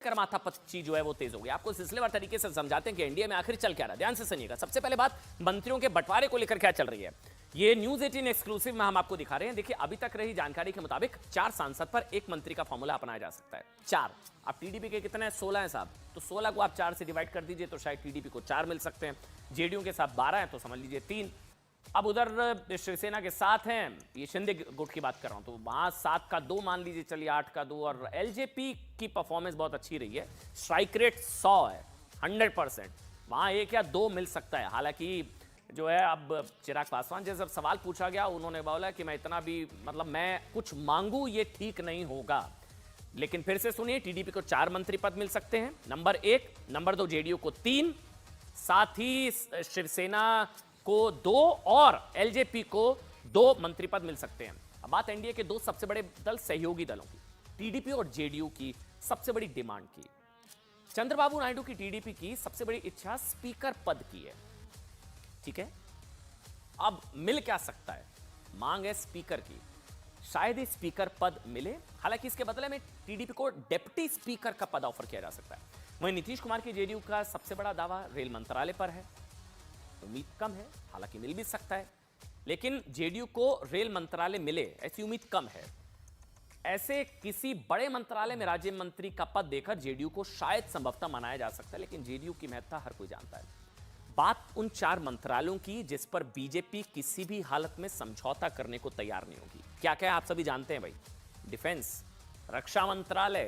कर माथापच्ची जो है वो तेज हो गई। आपको सिलसिलेवार तरीके से समझाते हैं कि एनडीए में आखिर चल क्या रहा है। ध्यान से सुनिएगा। सबसे पहले बात मंत्रियों के बंटवारे को लेकर क्या चल रही है, ये न्यूज 18 एक्सक्लूसिव में हम आपको दिखा रहे हैं। देखिए, अभी तक रही जानकारी के मुताबिक 4 सांसद पर 1 मंत्री का फॉर्मूला अपनाया जा सकता है। 4। अब टीडीपी के कितने हैं? 16 हैं साहब। तो 16 को आप 4 से डिवाइड कर दीजिए तो शायद टीडीपी को 4 मिल सकते हैं। जेडीयू के साथ 12 हैं तो समझ लीजिए 3। अब उधर शिवसेना के 7 हैं, ये शिंदे गुट की बात कर रहा हूं, तो वहां 7 का 2 मान लीजिए, चलिए 8 का 2। और एलजेपी की परफॉर्मेंस बहुत अच्छी रही है, स्ट्राइक रेट 100 है, 100%। वहां 1 या 2 मिल सकता है। हालांकि जो है, अब चिराग पासवान जैसे सवाल पूछा गया, उन्होंने बोला कि मैं इतना भी मतलब मैं कुछ मांगू ये ठीक नहीं होगा। लेकिन फिर से सुनिए, टीडीपी को 4 मंत्री पद मिल सकते हैं, नंबर 1। नंबर 2 जेडीयू को 3, साथ ही शिवसेना को 2 और एलजेपी को 2 मंत्री पद मिल सकते हैं। अब बात एनडीए के 2 सबसे बड़े दल सहयोगी दलों की, टीडीपी और जेडीयू की सबसे बड़ी डिमांड की। चंद्रबाबू नायडू की टीडीपी की सबसे बड़ी इच्छा स्पीकर पद की है, ठीक है। अब मिल क्या सकता है? मांग है स्पीकर की, शायद ही स्पीकर पद मिले। हालांकि इसके बदले में टीडीपी को डिप्टी स्पीकर का पद ऑफर किया जा सकता है। वहीं नीतीश कुमार की जेडीयू का सबसे बड़ा दावा रेल मंत्रालय पर है। उम्मीद कम है, हालांकि मिल भी सकता है, लेकिन जेडीयू को रेल मंत्रालय मिले ऐसी उम्मीद कम है। ऐसे किसी बड़े मंत्रालय में राज्य मंत्री का पद देकर जेडीयू को शायद संभवतः मनाया जा सकता है, लेकिन जेडीयू की महत्ता हर कोई जानता है। बात उन 4 मंत्रालयों की जिस पर बीजेपी किसी भी हालत में समझौता करने को तैयार नहीं होगी। क्या क्या है आप सभी जानते हैं भाई। डिफेंस, रक्षा मंत्रालय,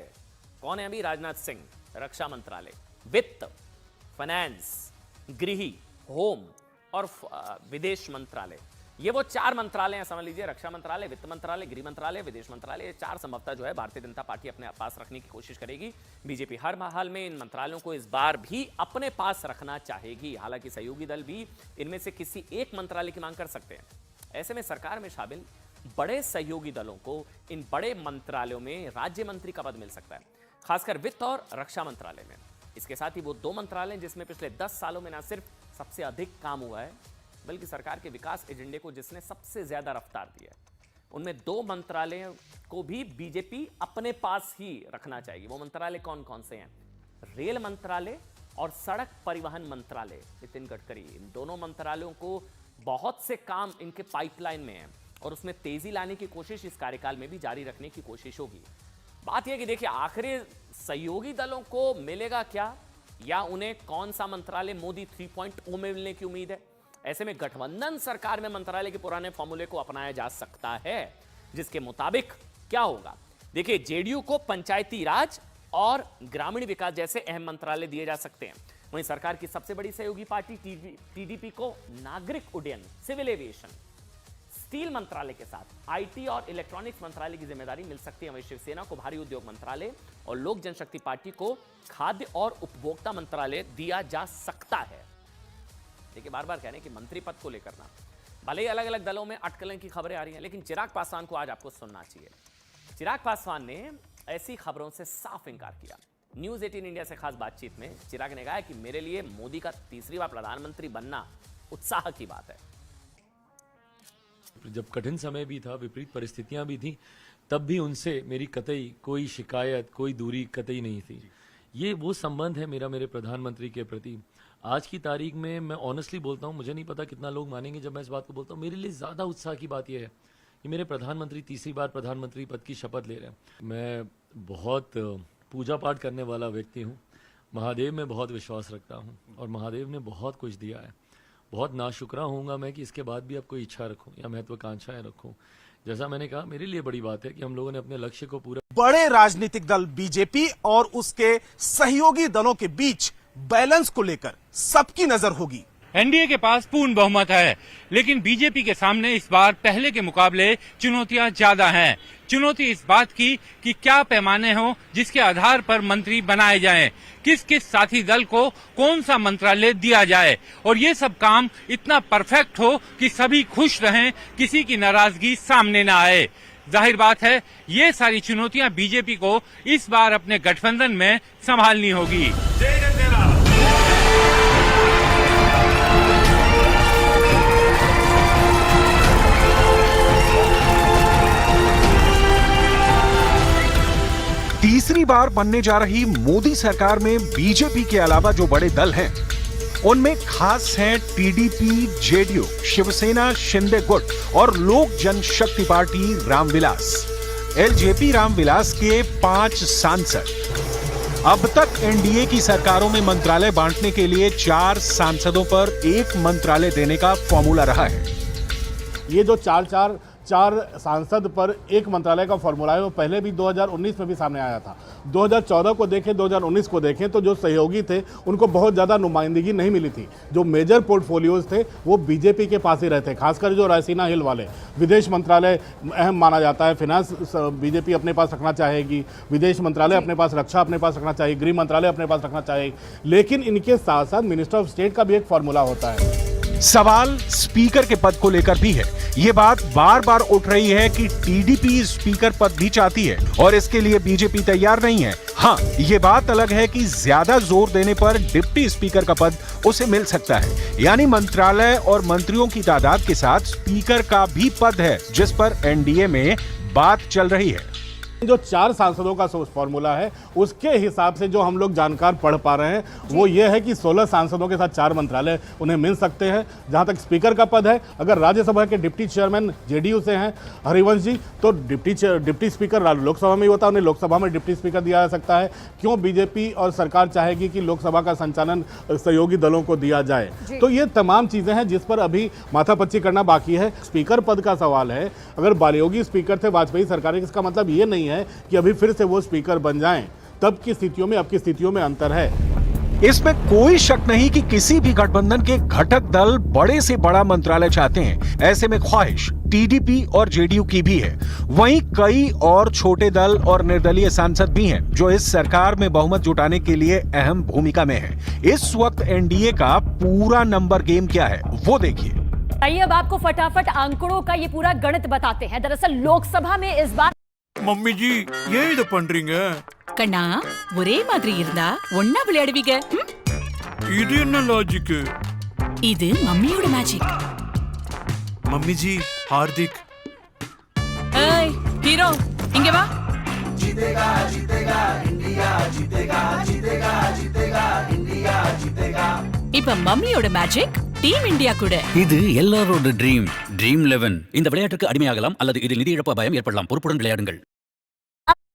कौन है अभी? राजनाथ सिंह, रक्षा मंत्रालय। वित्त, फाइनेंस, गृह, होम और विदेश मंत्रालय, ये वो 4 मंत्रालय हैं, समझ लीजिए। रक्षा मंत्रालय, वित्त मंत्रालय, गृह मंत्रालय, विदेश मंत्रालय, ये 4 संभवतः जो है भारतीय जनता पार्टी अपने पास रखने की कोशिश करेगी। बीजेपी हर हाल में इन मंत्रालयों को इस बार भी अपने पास रखना चाहेगी। हालांकि सहयोगी दल भी इनमें से किसी एक मंत्रालय की मांग कर सकते हैं। ऐसे में सरकार में शामिल बड़े सहयोगी दलों को इन बड़े मंत्रालयों में राज्य मंत्री का पद मिल सकता है, खासकर वित्त और रक्षा मंत्रालय में। इसके साथ ही वो 2 मंत्रालय जिसमें पिछले 10 सालों में न सिर्फ सबसे अधिक काम हुआ है, बल्कि सरकार के विकास एजेंडे को जिसने सबसे ज्यादा रफ्तार दी है, उनमें 2 मंत्रालयों को भी बीजेपी अपने पास ही रखना चाहेगी। वो मंत्रालय कौन कौन से हैं? रेल मंत्रालय और सड़क परिवहन मंत्रालय। नितिन गडकरी, इन दोनों मंत्रालयों को बहुत से काम इनके पाइपलाइन में है और उसमें तेजी लाने की कोशिश इस कार्यकाल में भी जारी रखने की कोशिश होगी। बात यह कि देखिए, आखिर सहयोगी दलों को मिलेगा क्या, या उन्हें कौन सा मंत्रालय मोदी 3.0 में मिलने की उम्मीद है। ऐसे में गठबंधन सरकार में मंत्रालय के पुराने फॉर्मूले को अपनाया जा सकता है, जिसके मुताबिक क्या होगा। देखिए, जेडीयू को पंचायती राज और ग्रामीण विकास जैसे अहम मंत्रालय दिए जा सकते हैं। वहीं सरकार की सबसे बड़ी सहयोगी पार्टी टीडीपी को नागरिक उड्डयन, सिविल एविएशन, स्टील मंत्रालय के साथ आईटी और इलेक्ट्रॉनिक्स मंत्रालय की जिम्मेदारी मिल सकती है। वहीं शिवसेना को भारी उद्योग मंत्रालय और लोक जनशक्ति पार्टी को खाद्य और उपभोक्ता मंत्रालय दिया जा सकता है। देखिए, बार बार कह रहे हैं कि मंत्री पद को लेकर ना, भले ही अलग अलग दलों में अटकलें की खबरें आ रही हैं, लेकिन चिराग पासवान को आज आपको सुनना चाहिए। चिराग पासवान ने ऐसी खबरों से साफ इंकार किया। न्यूज 18 इंडिया से खास बातचीत में चिराग ने कहा कि मेरे लिए मोदी का तीसरी बार प्रधानमंत्री बनना उत्साह की बात है। जब कठिन समय भी था, विपरीत परिस्थितियां भी थी, तब भी उनसे मेरी कतई कोई शिकायत, कोई दूरी कतई नहीं थी। ये वो संबंध है मेरा मेरे प्रधानमंत्री के प्रति। आज की तारीख में मैं ऑनेस्टली बोलता हूँ, मुझे नहीं पता कितना लोग मानेंगे जब मैं इस बात को बोलता हूँ, मेरे लिए ज़्यादा उत्साह की बात यह है कि मेरे प्रधानमंत्री तीसरी बार प्रधानमंत्री पद की शपथ ले रहे हैं। मैं बहुत पूजा पाठ करने वाला व्यक्ति हूँ, महादेव में बहुत विश्वास रखता हूँ और महादेव ने बहुत कुछ दिया है। बहुत नाशुक्रा होऊंगा मैं कि इसके बाद भी अब कोई इच्छा रखूं या महत्वाकांक्षाएं रखूं। जैसा मैंने कहा, मेरे लिए बड़ी बात है कि हम लोगों ने अपने लक्ष्य को पूरा। बड़े राजनीतिक दल बीजेपी और उसके सहयोगी दलों के बीच बैलेंस को लेकर सबकी नजर होगी। एनडीए के पास पूर्ण बहुमत है, लेकिन बीजेपी के सामने इस बार पहले के मुकाबले चुनौतियां ज्यादा हैं। चुनौती इस बात की कि क्या पैमाने हो जिसके आधार पर मंत्री बनाए जाएं, किस किस साथी दल को कौन सा मंत्रालय दिया जाए, और ये सब काम इतना परफेक्ट हो कि सभी खुश रहें, किसी की नाराजगी सामने न आए। जाहिर बात है, ये सारी चुनौतियां बीजेपी को इस बार अपने गठबंधन में संभालनी होगी। तीसरी तीसरी बार बनने जा रही मोदी सरकार में बीजेपी के अलावा जो बड़े दल हैं, उनमें खास हैं टीडीपी, जेडीयू, शिवसेना, शिंदे गुट और लोक जनशक्ति पार्टी रामविलास। एलजेपी रामविलास के 5 सांसद। अब तक एनडीए की सरकारों में मंत्रालय बांटने के लिए 4 सांसदों पर 1 मंत्रालय देने का फॉर्मूला रहा है। ये जो चार सांसद पर एक मंत्रालय का फॉर्मूला है वो पहले भी 2019 में भी सामने आया था। 2014 को देखें, 2019 को देखें तो जो सहयोगी थे उनको बहुत ज़्यादा नुमाइंदगी नहीं मिली थी। जो मेजर पोर्टफोलियोज थे वो बीजेपी के पास ही रहते, खासकर जो रायसीना हिल वाले। विदेश मंत्रालय अहम माना जाता है, फिनांस बीजेपी अपने पास रखना चाहेगी, विदेश मंत्रालय अपने पास, रक्षा अपने पास रखना चाहिए, गृह मंत्रालय अपने पास रखना चाहेगी। लेकिन इनके साथ साथ मिनिस्टर ऑफ स्टेट का भी एक फॉर्मूला होता है। सवाल स्पीकर के पद को लेकर भी है। ये बात बार बार उठ रही है कि टीडीपी स्पीकर पद भी चाहती है और इसके लिए बीजेपी तैयार नहीं है। हाँ, ये बात अलग है कि ज्यादा जोर देने पर डिप्टी स्पीकर का पद उसे मिल सकता है, यानी मंत्रालय और मंत्रियों की तादाद के साथ स्पीकर का भी पद है, जिस पर एनडीए में बात चल रही है। जो 4 सांसदों का फॉर्मूला है उसके हिसाब से जो हम लोग जानकार पढ़ पा रहे हैं वो ये है कि 16 सांसदों के साथ 4 मंत्रालय उन्हें मिल सकते हैं। जहां तक स्पीकर का पद है, अगर राज्यसभा के डिप्टी चेयरमैन जेडीयू से हैं हरिवंश जी, तो डिप्टी स्पीकर लोकसभा में ही होता है, उन्हें लोकसभा में डिप्टी स्पीकर दिया जा सकता है। क्यों बीजेपी और सरकार चाहेगी कि लोकसभा का संचालन सहयोगी दलों को दिया जाए? तो ये तमाम चीजें हैं जिस पर अभी माथापच्ची करना बाकी है। स्पीकर पद का सवाल है, अगर बालयोगी स्पीकर थे वाजपेयी सरकार, इसका मतलब ये नहीं है कि अभी फिर से वो स्पीकर बन जाएं। तब की स्थितियों में अब की स्थितियों में अंतर है। इसमें कोई शक नहीं कि किसी भी गठबंधन के घटक दल बड़े से बड़ा मंत्रालय चाहते हैं। ऐसे में ख्वाहिश टीडीपी और जेडीयू की भी है। वहीं कई और छोटे दल और निर्दलीय सांसद भी हैं जो इस सरकार में बहुमत जुटाने के लिए अहम भूमिका में हैं। इस वक्त एनडीए का पूरा नंबर गेम क्या है वो देखिए। आइए अब आपको फटाफट आंकड़ों का ये पूरा गणित बताते हैं। दरअसल लोकसभा में इस बार மம்மி ஜி ஏன் இத பண்றீங்க? கண்ணா ஒரே மாதிரி இருந்தா ஒண்ணா விளையாடுவீங்க. இது என்ன லாஜிக்? இது மம்மியோட மேஜிக். Mummy G Hardik. ஏய் ஹீரோ இங்க வா. जीतेगा जीतेगा इंडिया जीतेगा जीतेगा जीतेगा इंडिया जीतेगा. இப்ப மம்மியோட மேஜிக் டீம் இந்தியா கூட. இது எல்லாரோட ட்ரீம் 11. இந்த விளையாட்டுக்கு அடிமையாகலாம் அல்லது இதில் நிதி இழப்பு அபாயம் ஏற்படலாம். பொறுப்புடன் விளையாடுங்கள்.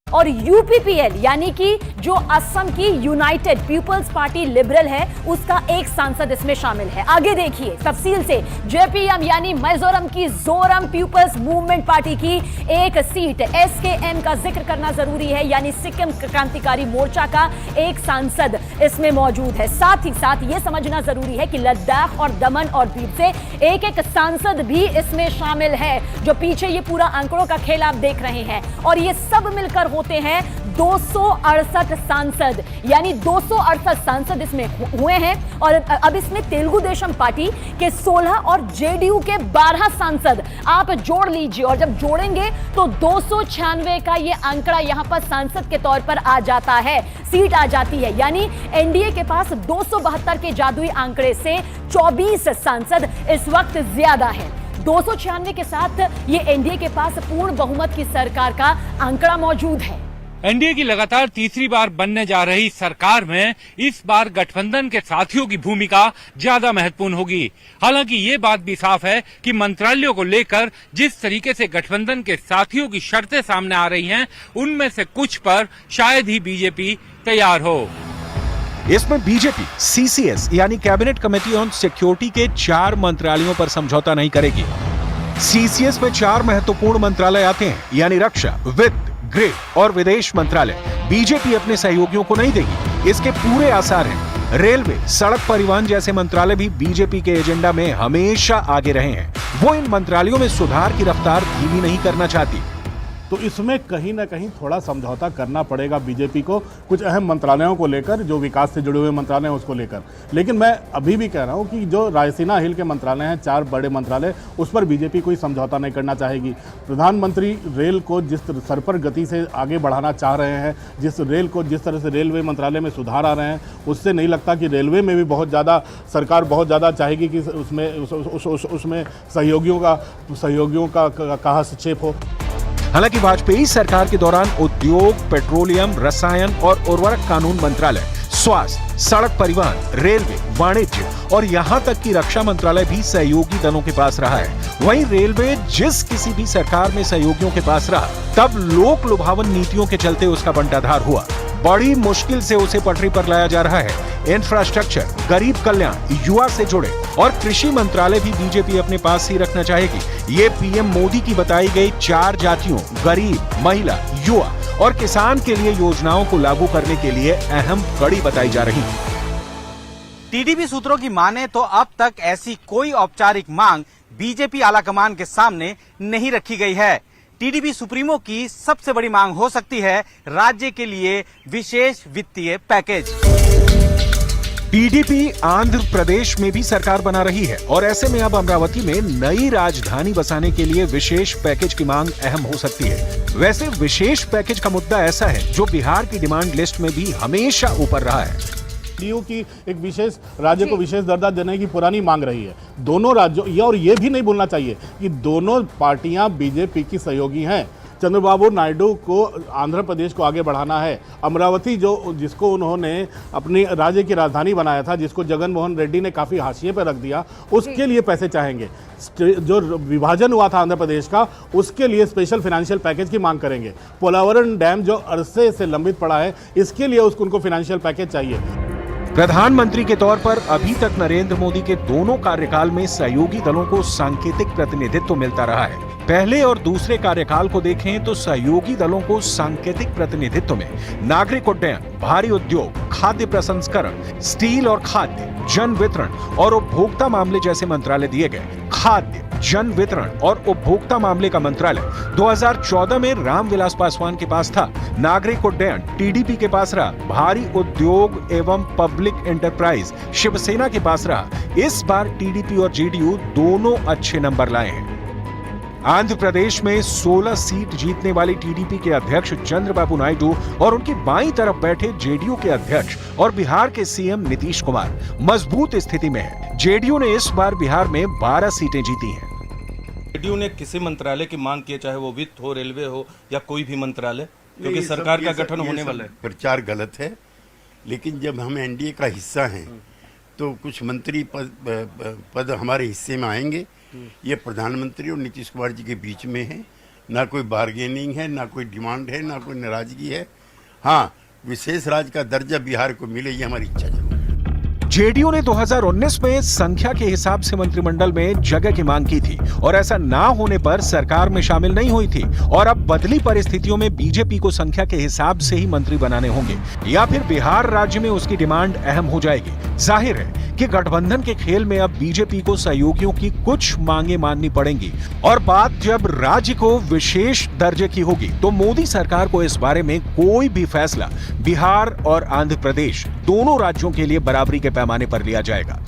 और यूपीपीएल यानी कि जो असम की यूनाइटेड पीपल्स पार्टी लिबरल है उसका एक सांसद इसमें शामिल है। आगे देखिए तफसील से, जेपीएम यानी मिजोरम की जोरम पीपल्स मूवमेंट पार्टी की एक सीट, एसकेएम का जिक्र करना जरूरी है यानी सिक्किम क्रांतिकारी मोर्चा का एक सांसद इसमें मौजूद है। साथ ही साथ यह समझना जरूरी है कि लद्दाख और दमन और दीव से एक एक सांसद भी इसमें शामिल है। जो पीछे ये पूरा आंकड़ों का खेल आप देख रहे हैं, और ये सब मिलकर होते हैं 268 सांसद, यानी 268 सांसद इसमें हुए हैं। और अब इसमें तेलुगु देशम पार्टी के 16 और जेडीयू के 12 सांसद आप जोड़ लीजिए, और जब जोड़ेंगे तो 296 का ये आंकड़ा यहां पर सांसद के तौर पर आ जाता है, सीट आ जाती है। यानी एनडीए के पास 272 के जादुई आंकड़े से 24 सांसद इस वक्त ज्यादा है। 296 के साथ ये एनडीए के पास पूर्ण बहुमत की सरकार का आंकड़ा मौजूद है। एनडीए की लगातार तीसरी बार बनने जा रही सरकार में इस बार गठबंधन के साथियों की भूमिका ज्यादा महत्वपूर्ण होगी। हालांकि ये बात भी साफ है कि मंत्रालयों को लेकर जिस तरीके से गठबंधन के साथियों की शर्तें सामने आ रही हैं, उनमें से कुछ पर शायद ही बीजेपी तैयार हो। इसमें बीजेपी सीसीएस यानी कैबिनेट कमेटी ऑन सिक्योरिटी के 4 मंत्रालयों पर समझौता नहीं करेगी। सीसीएस में 4 महत्वपूर्ण मंत्रालय आते हैं, यानी रक्षा, वित्त, गृह और विदेश मंत्रालय। बीजेपी अपने सहयोगियों को नहीं देगी, इसके पूरे आसार हैं। रेलवे, सड़क परिवहन जैसे मंत्रालय भी बीजेपी के एजेंडा में हमेशा आगे रहे हैं। वो इन मंत्रालयों में सुधार की रफ्तार धीमी नहीं करना चाहती। तो इसमें कहीं ना कहीं थोड़ा समझौता करना पड़ेगा बीजेपी को, कुछ अहम मंत्रालयों को लेकर, जो विकास से जुड़े हुए मंत्रालय हैं उसको लेकर। लेकिन मैं अभी भी कह रहा हूं कि जो रायसीना हिल के मंत्रालय हैं, 4 बड़े मंत्रालय, उस पर बीजेपी कोई समझौता नहीं करना चाहेगी। प्रधानमंत्री रेल को जिस सरपर गति से आगे बढ़ाना चाह रहे हैं, जिस तरह से रेलवे मंत्रालय में सुधार आ रहे हैं, उससे नहीं लगता कि रेलवे में भी सरकार बहुत ज़्यादा चाहेगी कि उसमें सहयोगियों का हस्तक्षेप हो। हालांकि वाजपेयी सरकार के दौरान उद्योग, पेट्रोलियम, रसायन और उर्वरक कानून मंत्रालय, स्वास्थ्य, सड़क परिवहन, रेलवे, वाणिज्य और यहां तक कि रक्षा मंत्रालय भी सहयोगी दलों के पास रहा है। वहीं रेलवे जिस किसी भी सरकार में सहयोगियों के पास रहा, तब लोक लुभावन नीतियों के चलते उसका बंटाधार हुआ। बड़ी मुश्किल से उसे पटरी पर लाया जा रहा है। इंफ्रास्ट्रक्चर, गरीब कल्याण, युवा से जुड़े और कृषि मंत्रालय भी बीजेपी अपने पास ही रखना चाहेगी। ये पीएम मोदी की बताई गई 4 जातियों, गरीब, महिला, युवा और किसान के लिए योजनाओं को लागू करने के लिए अहम कड़ी बताई जा रही है। टीडीपी सूत्रों की माने तो अब तक ऐसी कोई औपचारिक मांग बीजेपी आलाकमान के सामने नहीं रखी गई है। टीडीपी सुप्रीमो की सबसे बड़ी मांग हो सकती है राज्य के लिए विशेष वित्तीय पैकेज। टीडीपी आंध्र प्रदेश में भी सरकार बना रही है और ऐसे में अब अमरावती में नई राजधानी बसाने के लिए विशेष पैकेज की मांग अहम हो सकती है। वैसे विशेष पैकेज का मुद्दा ऐसा है जो बिहार की डिमांड लिस्ट में भी हमेशा ऊपर रहा है। डीयू की एक विशेष राज्य को विशेष दर्जा देने की पुरानी मांग रही है। दोनों राज्यों और ये भी नहीं भूलना चाहिए कि दोनों पार्टियां बीजेपी की सहयोगी हैं। चंद्रबाबू नायडू को आंध्र प्रदेश को आगे बढ़ाना है। अमरावती जिसको उन्होंने अपनी राज्य की राजधानी बनाया था, जिसको जगन मोहन रेड्डी ने काफ़ी हाशिए पर रख दिया, उसके लिए पैसे चाहेंगे। जो विभाजन हुआ था आंध्र प्रदेश का, उसके लिए स्पेशल फाइनेंशियल पैकेज की मांग करेंगे। पोलावरम डैम जो अरसे से लंबित पड़ा है, इसके लिए उनको फाइनेंशियल पैकेज चाहिए। प्रधानमंत्री के तौर पर अभी तक नरेंद्र मोदी के दोनों कार्यकाल में सहयोगी दलों को सांकेतिक प्रतिनिधित्व मिलता रहा है। पहले और दूसरे कार्यकाल को देखें तो सहयोगी दलों को सांकेतिक प्रतिनिधित्व में नागरिक उड्डयन, भारी उद्योग, खाद्य प्रसंस्करण, स्टील और खाद्य, जन वितरण और उपभोक्ता मामले जैसे मंत्रालय दिए गए। खाद्य, जन वितरण और उपभोक्ता मामले का मंत्रालय 2014 में रामविलास पासवान के पास था। नागरिक उड्डयन टीडीपी के पास रहा। भारी उद्योग एवं पब्लिक एंटरप्राइज शिवसेना के पास रहा। इस बार टीडीपी और जेडीयू दोनों अच्छे नंबर लाए हैं। आंध्र प्रदेश में 16 सीट जीतने वाली टीडीपी के अध्यक्ष चंद्रबाबू नायडू और उनकी बाईं तरफ बैठे जेडीयू के अध्यक्ष और बिहार के सीएम नीतीश कुमार मजबूत स्थिति में है। जेडीयू ने इस बार बिहार में 12 सीटें जीती हैं। जेडीयू ने किसी मंत्रालय की मांग की, चाहे वो वित्त हो, रेलवे हो या कोई भी मंत्रालय, क्योंकि सरकार का गठन होने वाला है। प्रचार गलत है, लेकिन जब हम एनडीए का हिस्सा हैं तो कुछ मंत्री पद हमारे हिस्से में आएंगे। ये प्रधानमंत्री और नीतीश कुमार जी के बीच में है। ना कोई बार्गेनिंग है, ना कोई डिमांड है, ना कोई नाराजगी है। हाँ, विशेष राज्य का दर्जा बिहार को मिले, ये हमारी इच्छा है। जेडीयू ने 2019 में संख्या के हिसाब से मंत्रिमंडल में जगह की मांग की थी और ऐसा ना होने पर सरकार में शामिल नहीं हुई थी। और अब बदली परिस्थितियों में बीजेपी को संख्या के हिसाब से ही मंत्री बनाने होंगे या फिर बिहार राज्य में उसकी डिमांड अहम हो जाएगी। जाहिर है कि गठबंधन के खेल में अब बीजेपी को सहयोगियों की कुछ मांगे माननी पड़ेंगी और बात जब राज्य को विशेष दर्जे की होगी तो मोदी सरकार को इस बारे में कोई भी फैसला बिहार और आंध्र प्रदेश दोनों राज्यों के लिए बराबरी के पैमाने पर लिया जाएगा।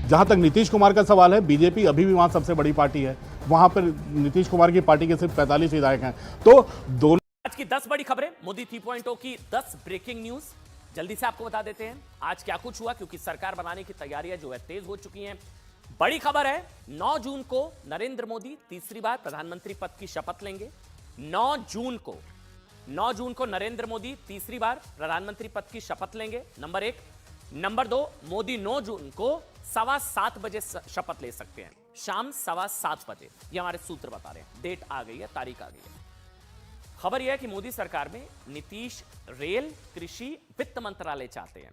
जहां तक नीतीश कुमार का सवाल है, बीजेपी अभी भी वहां सबसे बड़ी पार्टी है। वहां पर नीतीश कुमार की पार्टी के सिर्फ 45 विधायक हैं। तो दोनों आज की 10 बड़ी खबरें, मोदी 3.0 की 10 ब्रेकिंग न्यूज जल्दी से आपको बता देते हैं आज क्या कुछ हुआ, क्योंकि सरकार बनाने की तैयारियां जो है तेज हो चुकी हैं। बड़ी खबर है, 9 जून को नरेंद्र मोदी तीसरी बार प्रधानमंत्री पद की शपथ लेंगे। 9 जून को नरेंद्र मोदी तीसरी बार प्रधानमंत्री पद की शपथ लेंगे, नंबर 1। नंबर 2, मोदी 9 जून को 7:15 बजे शपथ ले सकते हैं, शाम 7:15 बजे। ये हमारे सूत्र बता रहे हैं। डेट आ गई है, तारीख आ गई है। खबर यह है कि मोदी सरकार में नीतीश रेल, कृषि, वित्त मंत्रालय चाहते हैं।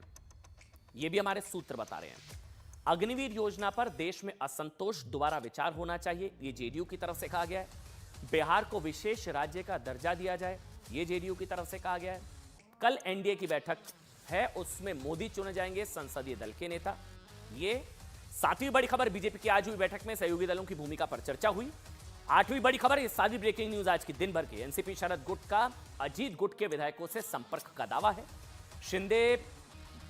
यह भी हमारे सूत्र बता रहे हैं। अग्निवीर योजना पर देश में असंतोष, दोबारा विचार होना चाहिए, यह जेडीयू की तरफ से कहा गया है। बिहार को विशेष राज्य का दर्जा दिया जाए, यह जेडीयू की तरफ से कहा गया है। कल एनडीए की बैठक है, उसमें मोदी चुने जाएंगे संसदीय दल के नेता। ये 7वीं बड़ी खबर, बीजेपी की आज हुई बैठक में सहयोगी दलों की भूमिका पर चर्चा हुई। 8वीं बड़ी खबर, ये सारी ब्रेकिंग न्यूज आज की दिन भर की। एनसीपी शरद गुट का अजीत गुट के विधायकों से संपर्क का दावा है। शिंदे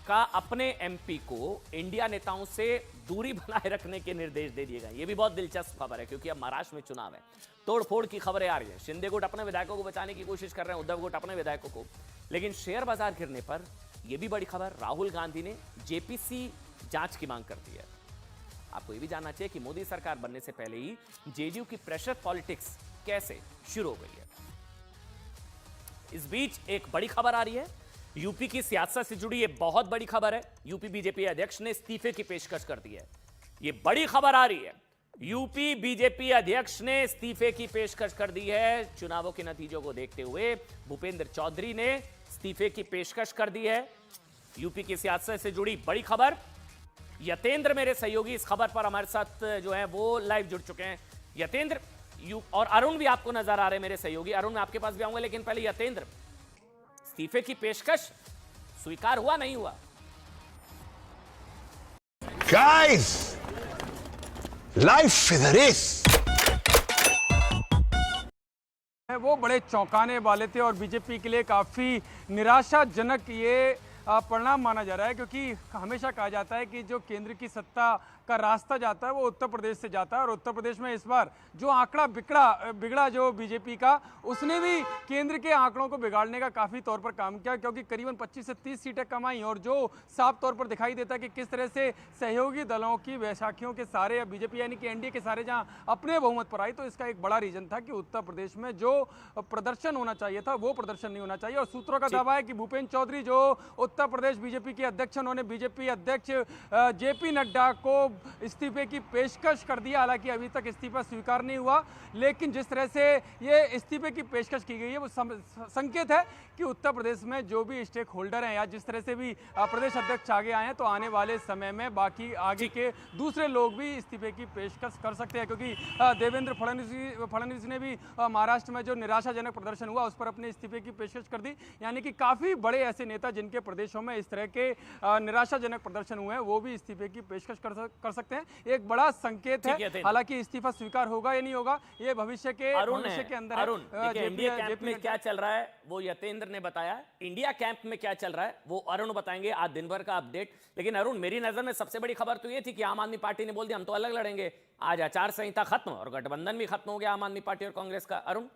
का अपने एमपी को इंडिया नेताओं से दूरी बनाए रखने के निर्देश दे दिए गए। ये भी बहुत दिलचस्प खबर है, क्योंकि अब महाराष्ट्र में चुनाव है, तोड़फोड़ की खबरें आ रही है। शिंदे गुट अपने विधायकों को बचाने की कोशिश कर रहे हैं, उद्धव गुट अपने विधायकों को, लेकिन शेयर बाजार गिरने पर यह भी बड़ी खबर, राहुल गांधी ने जेपीसी जांच की मांग कर दी है। आपको यह भी जानना चाहिए कि मोदी सरकार बनने से पहले ही जेडीयू की प्रेशर पॉलिटिक्स कैसे शुरू हो गई है। इस बीच एक बड़ी खबर आ रही है, यूपी की सियासत से जुड़ी ये बहुत बड़ी खबर है। यूपी बीजेपी अध्यक्ष ने इस्तीफे की पेशकश कर दी है। ये बड़ी खबर आ रही है, यूपी बीजेपी अध्यक्ष ने इस्तीफे की पेशकश कर दी है। चुनावों के नतीजों को देखते हुए भूपेंद्र चौधरी ने इस्तीफे की पेशकश कर दी है। यूपी की सियासत से जुड़ी बड़ी खबर। यतेंद्र मेरे सहयोगी इस खबर पर हमारे साथ जो है वो लाइव जुड़ चुके हैं। यतेंद्र और अरुण भी आपको नजर आ रहे हैं मेरे सहयोगी। अरुण मैं आपके पास भी आऊंगा, लेकिन पहले यतेंद्र, इस्तीफे की पेशकश स्वीकार हुआ नहीं हुआ? Guys, life is a race. वो बड़े चौंकाने वाले थे और बीजेपी के लिए काफ़ी निराशाजनक ये परिणाम माना जा रहा है, क्योंकि हमेशा कहा जाता है कि जो केंद्र की सत्ता का रास्ता जाता है वो उत्तर प्रदेश से जाता है, और उत्तर प्रदेश में इस बार जो आंकड़ा बिगड़ा जो बीजेपी का, उसने भी केंद्र के आंकड़ों को बिगाड़ने का काफ़ी तौर पर काम किया, क्योंकि करीबन 25 से 30 सीटें कमाई, और जो साफ तौर पर दिखाई देता है कि किस तरह से सहयोगी दलों की वैशाखियों के सारे, या बीजेपी यानी कि एनडीए के सारे जहाँ अपने बहुमत पर आई, तो इसका एक बड़ा रीजन था कि उत्तर प्रदेश में जो प्रदर्शन होना चाहिए था वो प्रदर्शन नहीं होना चाहिए। और सूत्रों का दावा है कि भूपेंद्र चौधरी जो उत्तर प्रदेश बीजेपी के अध्यक्ष, उन्होंने बीजेपी अध्यक्ष जेपी नड्डा को इस्तीफे की पेशकश कर दिया। हालांकि अभी तक इस्तीफा स्वीकार नहीं हुआ, लेकिन जिस तरह से ये इस्तीफे की पेशकश की गई है वो संकेत है कि उत्तर प्रदेश में जो भी स्टेक होल्डर हैं, या जिस तरह से भी प्रदेश अध्यक्ष आगे आए हैं, तो आने वाले समय में बाकी आगे के दूसरे लोग भी इस्तीफे की पेशकश कर सकते हैं, क्योंकि देवेंद्र फडणवीस ने भी महाराष्ट्र में जो निराशाजनक प्रदर्शन हुआ उस पर अपने इस्तीफे की पेशकश कर दी। यानी कि काफ़ी बड़े ऐसे नेता जिनके प्रदेशों में इस तरह के निराशाजनक प्रदर्शन हुए हैं वो भी इस्तीफे की पेशकश कर सकते हैं। एक बड़ा संकेत है। हालांकि इस्तीफा स्वीकार होगा या नहीं होगा ये भविष्य के अंदर अरुण, इंडिया कैंप में क्या चल रहा है वो यतेंद्र ने बताया, इंडिया कैंप में क्या चल रहा है वो अरुण बताएंगे। आज दिन भर का अपडेट। लेकिन अरुण, मेरी नजर में सबसे बड़ी खबर तो ये थी कि आम आदमी पार्टी ने बोल दिया हम तो अलग लड़ेंगे। आज आचार संहिता खत्म और गठबंधन भी खत्म हो गया आम आदमी पार्टी और कांग्रेस का। अरुण,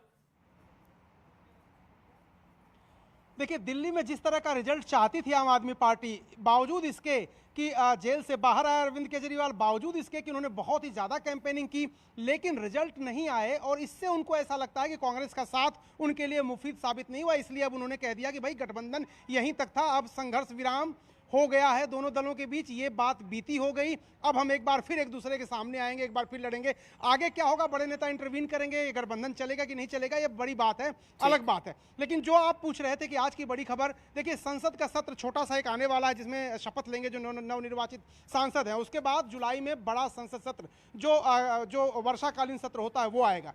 देखिए, दिल्ली में जिस तरह का रिजल्ट चाहती थी आम आदमी पार्टी, बावजूद इसके कि जेल से बाहर आए अरविंद केजरीवाल, बावजूद इसके कि उन्होंने बहुत ही ज़्यादा कैंपेनिंग की, लेकिन रिजल्ट नहीं आए, और इससे उनको ऐसा लगता है कि कांग्रेस का साथ उनके लिए मुफीद साबित नहीं हुआ। इसलिए अब उन्होंने कह दिया कि भाई गठबंधन यहीं तक था, अब संघर्ष विराम हो गया है दोनों दलों के बीच, ये बात बीती हो गई। अब हम एक बार फिर एक दूसरे के सामने आएंगे, एक बार फिर लड़ेंगे। आगे क्या होगा, बड़े नेता इंटरवीन करेंगे, ये गठबंधन चलेगा कि नहीं चलेगा, ये बड़ी बात है, अलग बात है। लेकिन जो आप पूछ रहे थे कि आज की बड़ी खबर, देखिए संसद का सत्र छोटा सा एक आने वाला है जिसमें शपथ लेंगे जो नवनिर्वाचित सांसद हैं। उसके बाद जुलाई में बड़ा संसद सत्र जो वर्षाकालीन सत्र होता है वो आएगा।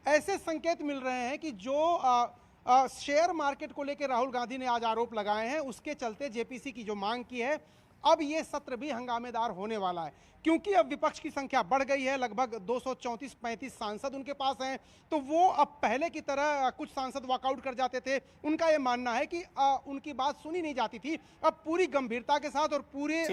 ऐसे संकेत मिल रहे हैं कि जो शेयर मार्केट को लेकर राहुल गांधी ने आज आरोप लगाए हैं, उसके चलते जेपीसी की जो मांग की है, अब ये सत्र भी हंगामेदार होने वाला है, क्योंकि अब विपक्ष की संख्या बढ़ गई है। लगभग 234-35 सांसद उनके पास हैं, तो वो अब पहले की तरह कुछ सांसद वॉकआउट कर जाते थे। उनका ये मानना है कि उनकी बात सुनी नहीं जाती थी। अब पूरी गंभीरता के साथ और पूरे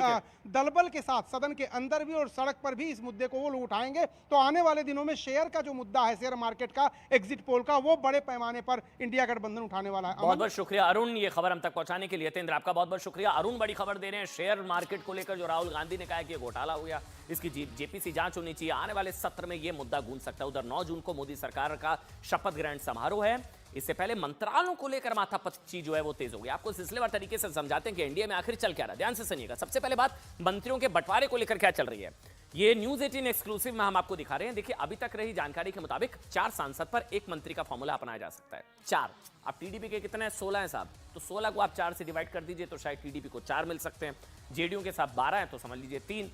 दलबल के साथ सदन के अंदर भी और सड़क पर भी इस मुद्दे को वो लोग उठाएंगे। तो आने वाले दिनों में शेयर का जो मुद्दा है, शेयर मार्केट का, एग्जिट पोल का, वो बड़े पैमाने पर इंडिया गठबंधन उठाने वाला है। बहुत बहुत शुक्रिया अरुण, ये खबर हम तक पहुंचाने के लिए। यतेंद्र, आपका बहुत बहुत शुक्रिया। अरुण बड़ी खबर दे रहे हैं, शेयर मार्केट को लेकर जो राहुल गांधी ने कहा कि घोटाला हो गया, इसकी जेपीसी जांच होनी चाहिए। आने वाले सत्र में यह मुद्दा गूंज सकता है। उधर 9 जून को मोदी सरकार का शपथ ग्रहण समारोह है। इससे पहले मंत्रालयों को लेकर माथापच्ची जो है वो तेज हो गई। आपको सिलसिलेवार तरीके से समझाते हैं कि एनडीए में आखिर चल क्या रहा है। ध्यान से सुनिएगा। सबसे पहले बात, मंत्रियों के बंटवारे को लेकर क्या चल रही है, ये न्यूज 18 एक्सक्लूसिव में हम आपको दिखा रहे हैं। देखिए, अभी तक रही जानकारी के मुताबिक 4 सांसद पर 1 मंत्री का फॉर्मूला अपनाया जा सकता है। 4। अब टीडीपी के कितने हैं? 16 हैं साहब, तो 16 को आप 4 से डिवाइड कर दीजिए तो शायद टीडीपी को 4 मिल सकते हैं। जेडीयू के साथ 12 हैं तो समझ लीजिए 3।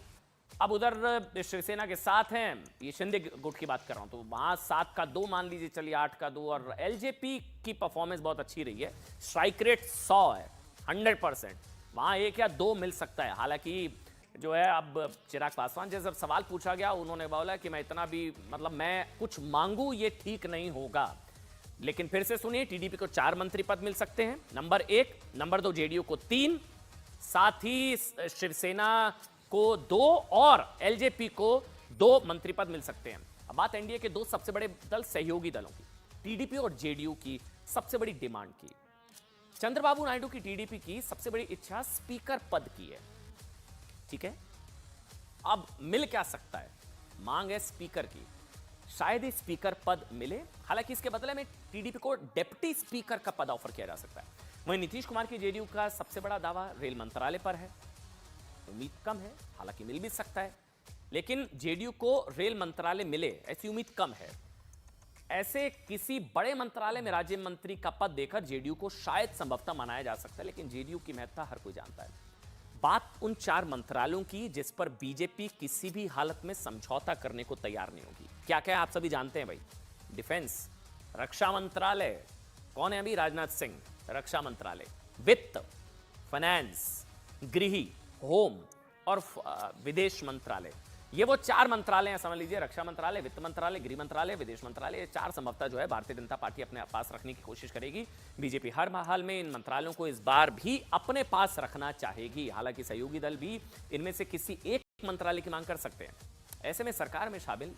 अब उधर शिवसेना के साथ हैं, ये शिंदे गुट की बात कर रहा हूं, तो वहां 7 का 2 मान लीजिए, चलिए 8 का 2। और एलजेपी की परफॉर्मेंस बहुत अच्छी रही है, स्ट्राइक रेट 100 है, 100%। वहां 1 या 2 मिल सकता है। हालांकि जो है, अब चिराग पासवान जैसे जब सवाल पूछा गया, उन्होंने बोला कि मैं इतना भी, मतलब मैं कुछ मांगू ये ठीक नहीं होगा। लेकिन फिर से सुनिए, टीडीपी को 4 मंत्री पद मिल सकते हैं, नंबर 1। नंबर 2 जेडीयू को 3, साथ ही शिवसेना को 2 और एलजेपी को 2 मंत्री पद मिल सकते हैं। अब बात एनडीए के 2 सबसे बड़े दल सहयोगी दलों की, टीडीपी और जेडीयू की सबसे बड़ी डिमांड की। चंद्रबाबू नायडू की टीडीपी की सबसे बड़ी इच्छा स्पीकर पद की है, ठीक है। अब मिल क्या सकता है, मांग है स्पीकर की। शायद ही स्पीकर पद मिले। हालांकि इसके बदले में टीडीपी को डिप्टी स्पीकर का पद ऑफर किया जा सकता है। वहीं नीतीश कुमार की जेडीयू का सबसे बड़ा दावा रेल मंत्रालय पर है। उम्मीद कम है, हालांकि मिल भी सकता है, लेकिन जेडीयू को रेल मंत्रालय मिले ऐसी उम्मीद कम है। ऐसे किसी बड़े मंत्रालय में राज्य मंत्री का पद देकर जेडीयू को शायद संभवतः मनाया जा सकता है, लेकिन जेडीयू की महत्ता हर कोई जानता है। बात उन 4 मंत्रालयों की जिस पर बीजेपी किसी भी हालत में समझौता करने को तैयार नहीं होगी। क्या क्या है आप सभी जानते हैं भाई। डिफेंस, रक्षा मंत्रालय, कौन है अभी? राजनाथ सिंह, रक्षा मंत्रालय, वित्त, फाइनेंस, गृह, होम और विदेश मंत्रालय। ये वो 4 मंत्रालय हैं, समझ लीजिए। रक्षा मंत्रालय, वित्त मंत्रालय, गृह मंत्रालय, विदेश मंत्रालय, ये 4 संभवतः जो है भारतीय जनता पार्टी अपने पास रखने की कोशिश करेगी। बीजेपी हर हाल में इन मंत्रालयों को इस बार भी अपने पास रखना चाहेगी। हालांकि सहयोगी दल भी इनमें से किसी एक मंत्रालय की मांग कर सकते हैं। ऐसे में सरकार में शामिल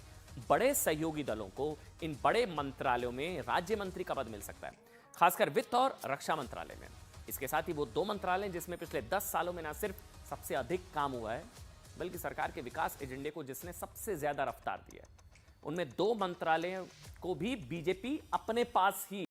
बड़े सहयोगी दलों को इन बड़े मंत्रालयों में राज्य मंत्री का पद मिल सकता है, खासकर वित्त और रक्षा मंत्रालय में। इसके साथ ही वो 2 मंत्रालय जिसमें पिछले 10 सालों में न सिर्फ सबसे अधिक काम हुआ है, बल्कि सरकार के विकास एजेंडे को जिसने सबसे ज्यादा रफ्तार दी है, उनमें 2 मंत्रालयों को भी बीजेपी अपने पास ही